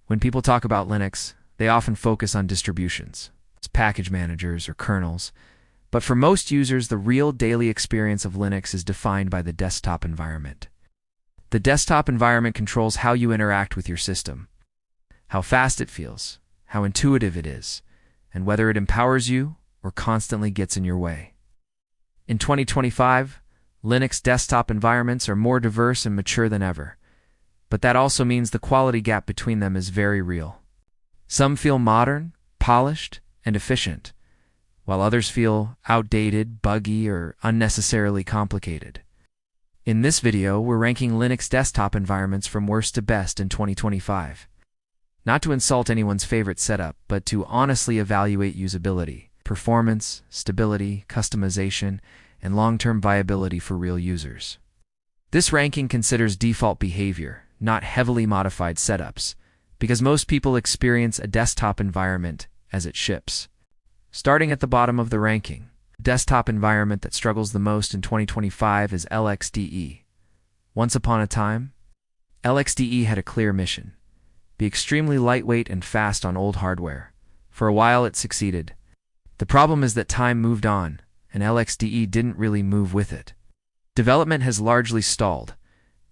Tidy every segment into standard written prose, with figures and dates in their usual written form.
When people talk about Linux, they often focus on distributions, package managers, or kernels. But for most users, the real daily experience of Linux is defined by the desktop environment. The desktop environment controls how you interact with your system, how fast it feels, how intuitive it is, and whether it empowers you or constantly gets in your way. In 2025, Linux desktop environments are more diverse and mature than ever, but that also means the quality gap between them is very real. Some feel modern, polished, and efficient, while others feel outdated, buggy, or unnecessarily complicated. In this video, we're ranking Linux desktop environments from worst to best in 2025. Not to insult anyone's favorite setup, but to honestly evaluate usability, performance, stability, customization, and long-term viability for real users. This ranking considers default behavior, not heavily modified setups, because most people experience a desktop environment as it ships. Starting at the bottom of the ranking, the desktop environment that struggles the most in 2025 is LXDE. Once upon a time, LXDE had a clear mission: be extremely lightweight and fast on old hardware. For a while it succeeded. The problem is that time moved on, and LXDE didn't really move with it. Development has largely stalled.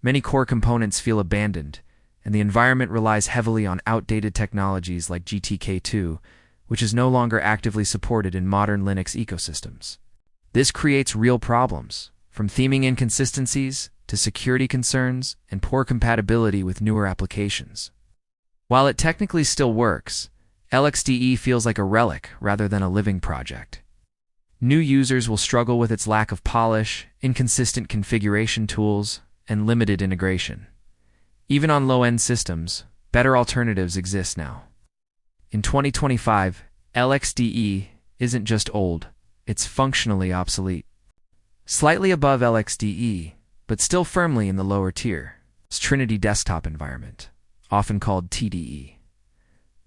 Many core components feel abandoned, and the environment relies heavily on outdated technologies like GTK2, which is no longer actively supported in modern Linux ecosystems. This creates real problems, from theming inconsistencies to security concerns and poor compatibility with newer applications. While it technically still works, LXDE feels like a relic rather than a living project. New users will struggle with its lack of polish, inconsistent configuration tools, and limited integration. Even on low-end systems, better alternatives exist now. In 2025, LXDE isn't just old, it's functionally obsolete. Slightly above LXDE, but still firmly in the lower tier, is Trinity desktop environment, often called TDE.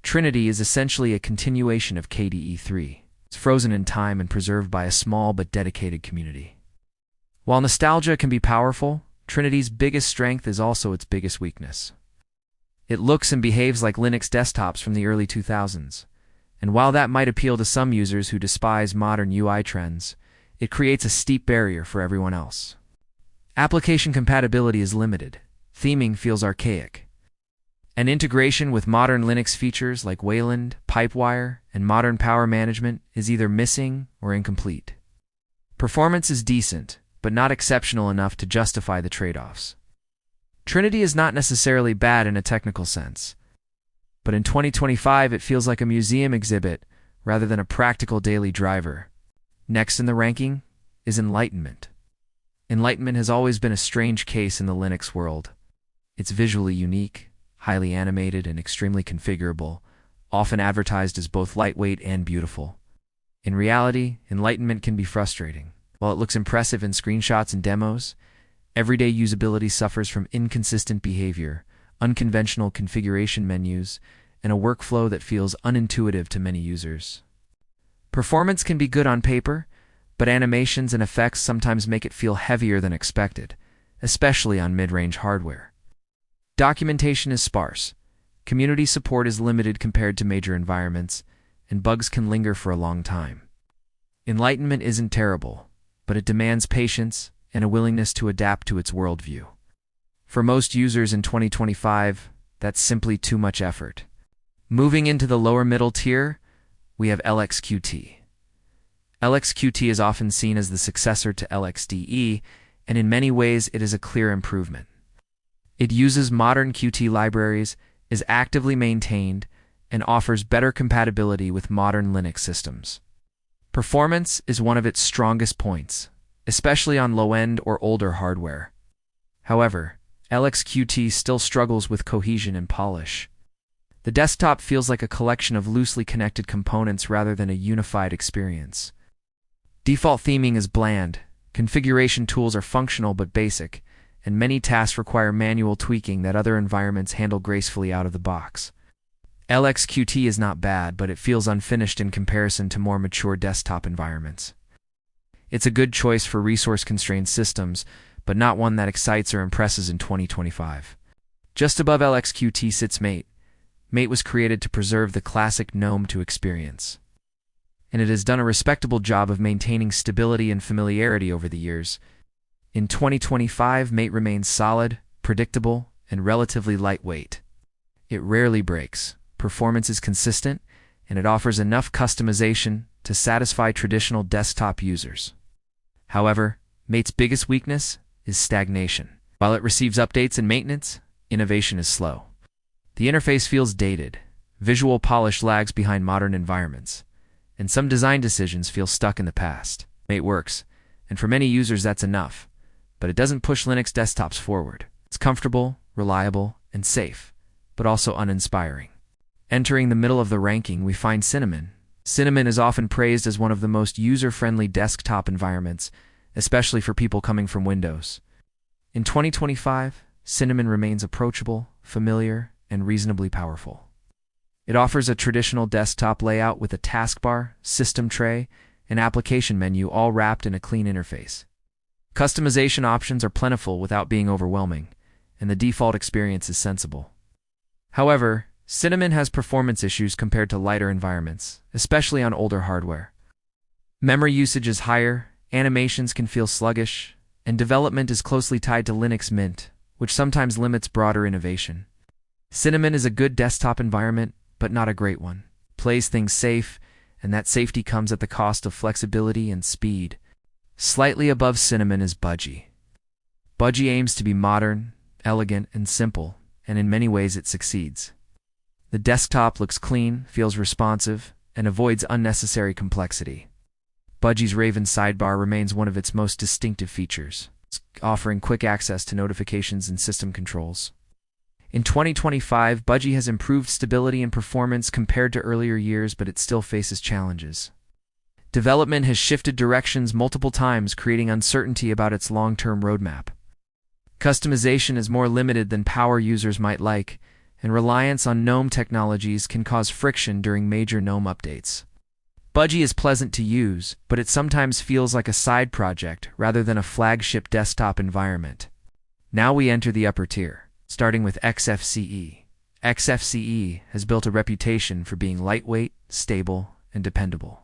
Trinity is essentially a continuation of KDE 3. It's frozen in time and preserved by a small but dedicated community. While nostalgia can be powerful, Trinity's biggest strength is also its biggest weakness. It looks and behaves like Linux desktops from the early 2000s, and while that might appeal to some users who despise modern UI trends, it creates a steep barrier for everyone else. Application compatibility is limited. Theming feels archaic. And integration with modern Linux features like Wayland, Pipewire, and modern power management is either missing or incomplete. Performance is decent, but not exceptional enough to justify the trade-offs. Trinity is not necessarily bad in a technical sense, but in 2025 it feels like a museum exhibit rather than a practical daily driver. Next in the ranking is Enlightenment. Enlightenment has always been a strange case in the Linux world. It's visually unique, highly animated, and extremely configurable, often advertised as both lightweight and beautiful. In reality, Enlightenment can be frustrating. While it looks impressive in screenshots and demos, everyday usability suffers from inconsistent behavior, unconventional configuration menus, and a workflow that feels unintuitive to many users. Performance can be good on paper, but animations and effects sometimes make it feel heavier than expected, especially on mid-range hardware. Documentation is sparse, community support is limited compared to major environments, and bugs can linger for a long time. Enlightenment isn't terrible, but it demands patience and a willingness to adapt to its worldview. For most users in 2025, that's simply too much effort. Moving into the lower middle tier, we have LXQt. LXQt is often seen as the successor to LXDE, and in many ways it is a clear improvement. It uses modern Qt libraries, is actively maintained, and offers better compatibility with modern Linux systems. Performance is one of its strongest points, especially on low-end or older hardware. However, LXQt still struggles with cohesion and polish. The desktop feels like a collection of loosely connected components rather than a unified experience. Default theming is bland, configuration tools are functional but basic, and many tasks require manual tweaking that other environments handle gracefully out of the box. LXQt is not bad, but it feels unfinished in comparison to more mature desktop environments. It's a good choice for resource-constrained systems, but not one that excites or impresses in 2025. Just above LXQt sits Mate. Mate was created to preserve the classic GNOME to experience, and it has done a respectable job of maintaining stability and familiarity over the years. In 2025, Mate remains solid, predictable, and relatively lightweight. It rarely breaks, performance is consistent, and it offers enough customization to satisfy traditional desktop users. However, Mate's biggest weakness is stagnation. While it receives updates and maintenance, innovation is slow. The interface feels dated, visual polish lags behind modern environments, and some design decisions feel stuck in the past. Mate works, and for many users that's enough, but it doesn't push Linux desktops forward. It's comfortable, reliable, and safe, but also uninspiring. Entering the middle of the ranking, we find Cinnamon. Cinnamon is often praised as one of the most user-friendly desktop environments, especially for people coming from Windows. In 2025, Cinnamon remains approachable, familiar, and reasonably powerful. It offers a traditional desktop layout with a taskbar, system tray, and application menu all wrapped in a clean interface. Customization options are plentiful without being overwhelming, and the default experience is sensible. However, Cinnamon has performance issues compared to lighter environments, especially on older hardware. Memory usage is higher, animations can feel sluggish, and development is closely tied to Linux Mint, which sometimes limits broader innovation. Cinnamon is a good desktop environment, but not a great one. It plays things safe, and that safety comes at the cost of flexibility and speed. Slightly above Cinnamon is Budgie. Budgie aims to be modern, elegant, and simple, and in many ways it succeeds. The desktop looks clean, feels responsive, and avoids unnecessary complexity. Budgie's Raven sidebar remains one of its most distinctive features, offering quick access to notifications and system controls. In 2025, Budgie has improved stability and performance compared to earlier years, but it still faces challenges. Development has shifted directions multiple times, creating uncertainty about its long-term roadmap. Customization is more limited than power users might like, and reliance on GNOME technologies can cause friction during major GNOME updates. Budgie is pleasant to use, but it sometimes feels like a side project rather than a flagship desktop environment. Now we enter the upper tier, starting with XFCE. XFCE has built a reputation for being lightweight, stable, and dependable.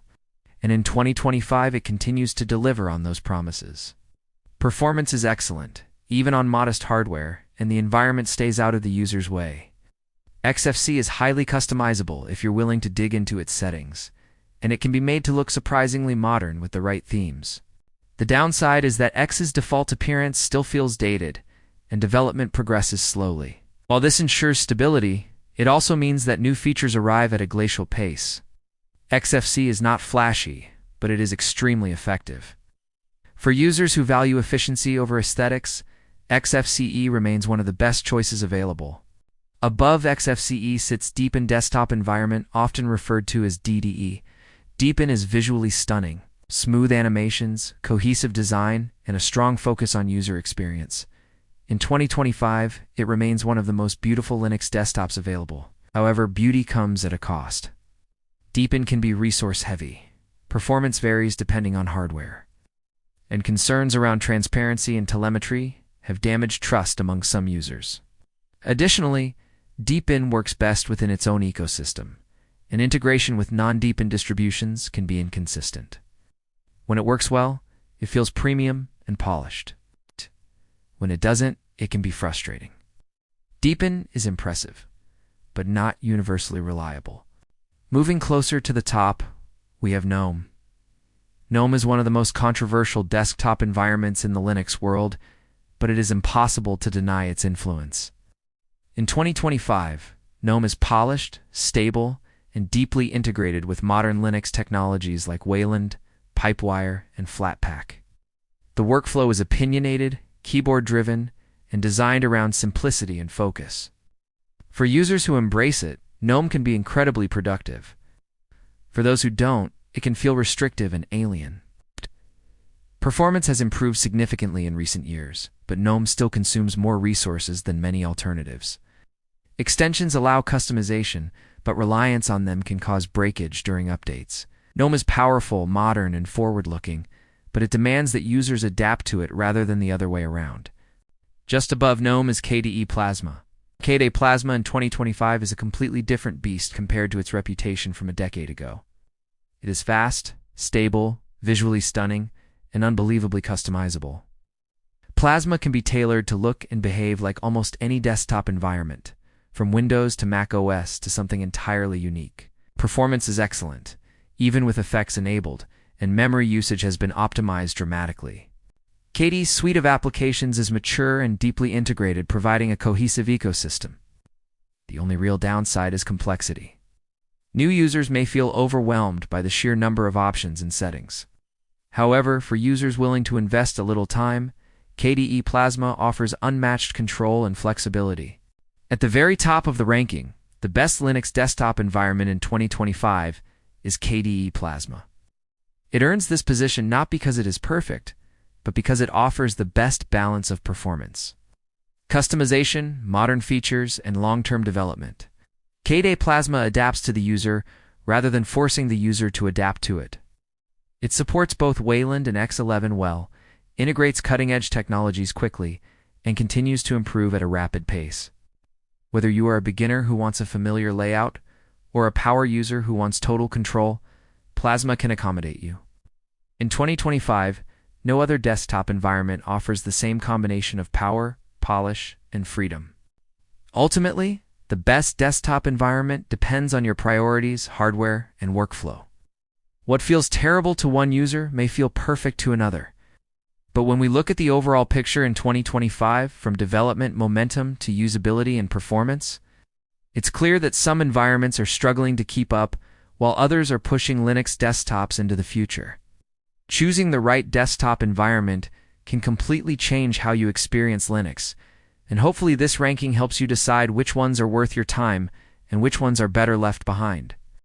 And in 2025, it continues to deliver on those promises. Performance is excellent, even on modest hardware, and the environment stays out of the user's way. XFCE is highly customizable if you're willing to dig into its settings, and it can be made to look surprisingly modern with the right themes. The downside is that X's default appearance still feels dated, and development progresses slowly. While this ensures stability, it also means that new features arrive at a glacial pace. XFCE is not flashy, but it is extremely effective. For users who value efficiency over aesthetics, XFCE remains one of the best choices available. Above XFCE sits Deepin desktop environment, often referred to as DDE. Deepin is visually stunning, smooth animations, cohesive design, and a strong focus on user experience. In 2025, it remains one of the most beautiful Linux desktops available. However, beauty comes at a cost. Deepin can be resource-heavy. Performance varies depending on hardware. And concerns around transparency and telemetry have damaged trust among some users. Additionally, Deepin works best within its own ecosystem, and integration with non-Deepin distributions can be inconsistent. When it works well, it feels premium and polished. When it doesn't, it can be frustrating. Deepin is impressive, but not universally reliable. Moving closer to the top, we have GNOME. GNOME is one of the most controversial desktop environments in the Linux world, but it is impossible to deny its influence. In 2025, GNOME is polished, stable, and deeply integrated with modern Linux technologies like Wayland, Pipewire, and Flatpak. The workflow is opinionated, keyboard-driven, and designed around simplicity and focus. For users who embrace it, GNOME can be incredibly productive. For those who don't, it can feel restrictive and alien. Performance has improved significantly in recent years, but GNOME still consumes more resources than many alternatives. Extensions allow customization, but reliance on them can cause breakage during updates. GNOME is powerful, modern, and forward-looking, but it demands that users adapt to it rather than the other way around. Just above GNOME is KDE Plasma. KDE Plasma in 2025 is a completely different beast compared to its reputation from a decade ago. It is fast, stable, visually stunning, and unbelievably customizable. Plasma can be tailored to look and behave like almost any desktop environment, from Windows to Mac OS to something entirely unique. Performance is excellent, even with effects enabled, and memory usage has been optimized dramatically. KDE's suite of applications is mature and deeply integrated, providing a cohesive ecosystem. The only real downside is complexity. New users may feel overwhelmed by the sheer number of options and settings. However, for users willing to invest a little time, KDE Plasma offers unmatched control and flexibility. At the very top of the ranking, the best Linux desktop environment in 2025 is KDE Plasma. It earns this position not because it is perfect, but because it offers the best balance of performance, customization, modern features, and long-term development. KDE Plasma adapts to the user rather than forcing the user to adapt to it. It supports both Wayland and X11 well, integrates cutting-edge technologies quickly, and continues to improve at a rapid pace. Whether you are a beginner who wants a familiar layout or a power user who wants total control, Plasma can accommodate you. In 2025, no other desktop environment offers the same combination of power, polish, and freedom. Ultimately, the best desktop environment depends on your priorities, hardware, and workflow. What feels terrible to one user may feel perfect to another. But when we look at the overall picture in 2025, from development momentum to usability and performance, it's clear that some environments are struggling to keep up, while others are pushing Linux desktops into the future. Choosing the right desktop environment can completely change how you experience Linux, and hopefully this ranking helps you decide which ones are worth your time and which ones are better left behind.